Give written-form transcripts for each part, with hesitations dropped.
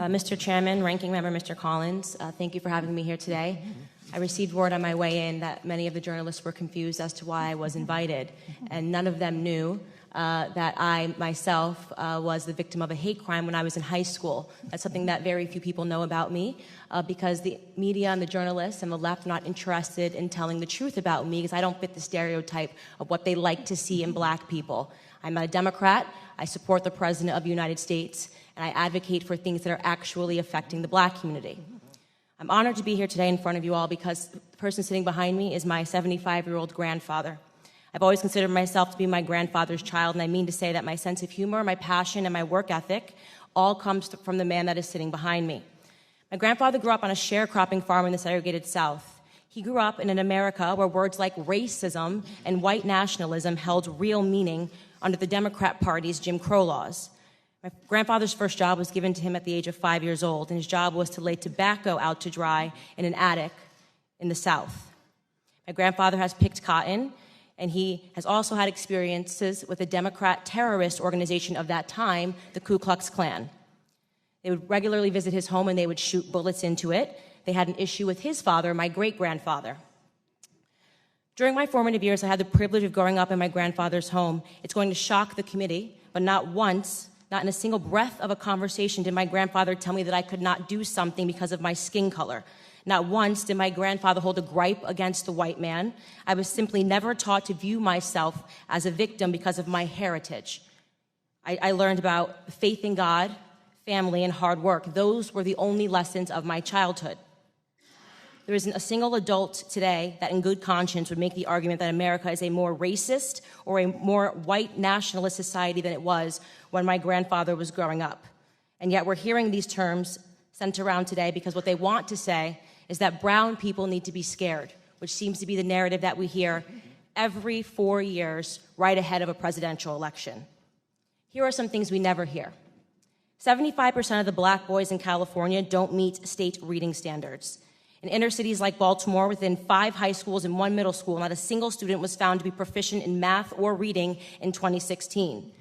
Mr. Chairman, Ranking Member Mr. Collins, thank you for having me here today. I received word on my way in that many of the journalists were confused as to why I was invited, and none of them knew that I myself was the victim of a hate crime when I was in high school. That's something that very few people know about me because the media and the journalists and the left are not interested in telling the truth about me because I don't fit the stereotype of what they like to see in black people. I'm not a Democrat. I support the President of the United States, and I advocate for things that are actually affecting the black community. I'm honored to be here today in front of you all because the person sitting behind me is my 75-year-old grandfather. I've always considered myself to be my grandfather's child, and I mean to say that my sense of humor, my passion, and my work ethic all comes from the man that is sitting behind me. My grandfather grew up on a sharecropping farm in the segregated South. He grew up in an America where words like racism and white nationalism held real meaning under the Democrat Party's Jim Crow laws. My grandfather's first job was given to him at the age of 5 years old, and his job was to lay tobacco out to dry in an attic in the South. My grandfather has picked cotton, and he has also had experiences with a Democrat terrorist organization of that time, the Ku Klux Klan. They would regularly visit his home, and they would shoot bullets into it. They had an issue with his father, my great-grandfather. During my formative years, I had the privilege of growing up in my grandfather's home. It's going to shock the committee, but not once, not in a single breath of a conversation did my grandfather tell me that I could not do something because of my skin color. Not once did my grandfather hold a gripe against the white man. I was simply never taught to view myself as a victim because of my heritage. I learned about faith in God, family, and hard work. Those were the only lessons of my childhood. There isn't a single adult today that in good conscience would make the argument that America is a more racist or a more white nationalist society than it was when my grandfather was growing up. And yet we're hearing these terms sent around today because what they want to say is that brown people need to be scared, which seems to be the narrative that we hear every 4 years right ahead of a presidential election. Here are some things we never hear. 75% of the black boys in California don't meet state reading standards. In inner cities like Baltimore, within 5 high schools and 1 middle school, not a single student was found to be proficient in math or reading in 2016.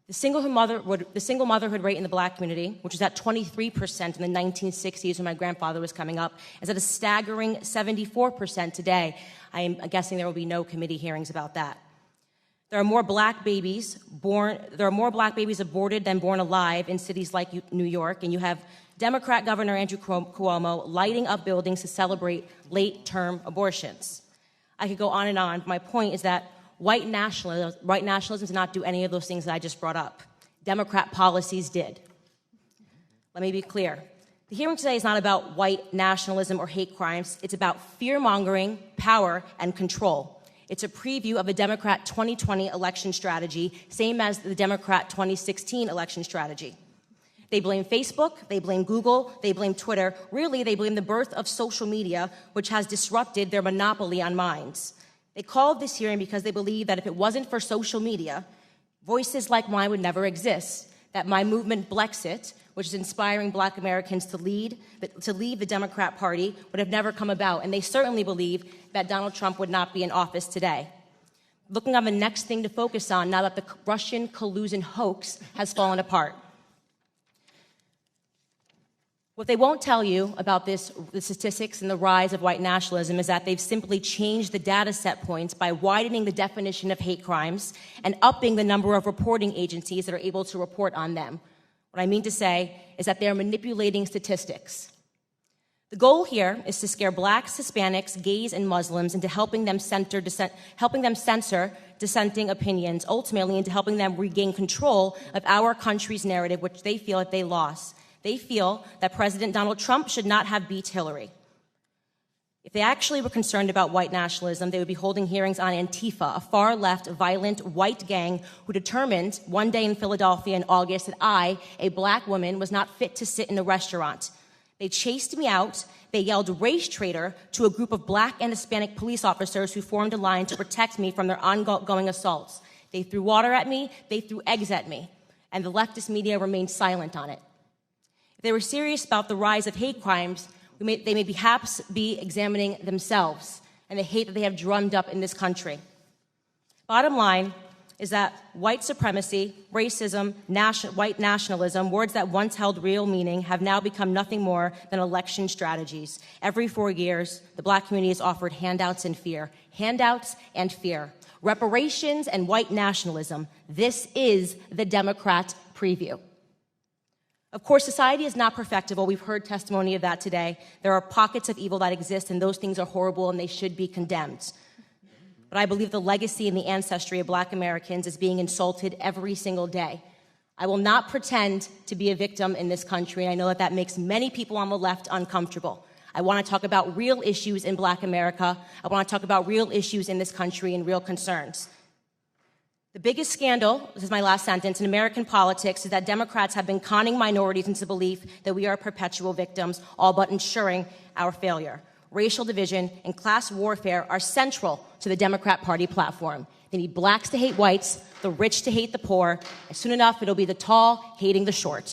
The single motherhood rate in the black community, which was at 23% in the 1960s when my grandfather was coming up, is at a staggering 74% today. I am guessing there will be no committee hearings about that. There are more black babies aborted than born alive in cities like New York, and you have Democrat Governor Andrew Cuomo lighting up buildings to celebrate late-term abortions. I could go on and on. My point is that white nationalism did not do any of those things that I just brought up. Democrat policies did. Let me be clear. The hearing today is not about white nationalism or hate crimes. It's about fear-mongering, power, and control. It's a preview of the Democrat 2020 election strategy, same as the Democrat 2016 election strategy. They blame Facebook, they blame Google, they blame Twitter. Really, they blame the birth of social media, which has disrupted their monopoly on minds. They called this hearing because they believe that if it wasn't for social media, voices like mine would never exist, that my movement Blexit, which is inspiring black Americans to leave the Democrat Party, would have never come about. And they certainly believe that Donald Trump would not be in office today. Looking on the next thing to focus on now that the Russian collusion hoax has fallen apart. What they won't tell you about the statistics and the rise of white nationalism is that they've simply changed the data set points by widening the definition of hate crimes and upping the number of reporting agencies that are able to report on them. What I mean to say is that they're manipulating statistics. The goal here is to scare blacks, Hispanics, gays, and Muslims into helping them censor dissenting opinions, ultimately into helping them regain control of our country's narrative, which they feel that they lost. They feel that President Donald Trump should not have beat Hillary. If they actually were concerned about white nationalism, they would be holding hearings on Antifa, a far-left, violent, white gang who determined one day in Philadelphia in August that I, a black woman, was not fit to sit in a restaurant. They chased me out. They yelled race traitor to a group of black and Hispanic police officers who formed a line to protect me from their ongoing assaults. They threw water at me. They threw eggs at me. And the leftist media remained silent on it. If they were serious about the rise of hate crimes, they may perhaps be examining themselves and the hate that they have drummed up in this country. Bottom line, is that white supremacy, racism, white nationalism, words that once held real meaning, have now become nothing more than election strategies. Every 4 years, the black community is offered handouts and fear. Handouts and fear. Reparations and white nationalism. This is the Democrat preview. Of course, society is not perfectible. We've heard testimony of that today. There are pockets of evil that exist, and those things are horrible, and they should be condemned. But I believe the legacy and the ancestry of black Americans is being insulted every single day. I will not pretend to be a victim in this country, and I know that that makes many people on the left uncomfortable. I want to talk about real issues in black America. I want to talk about real issues in this country and real concerns. The biggest scandal, this is my last sentence, in American politics is that Democrats have been conning minorities into the belief that we are perpetual victims, all but ensuring our failure. Racial division and class warfare are central to the Democrat Party platform. They need blacks to hate whites, the rich to hate the poor, and soon enough it'll be the tall hating the short.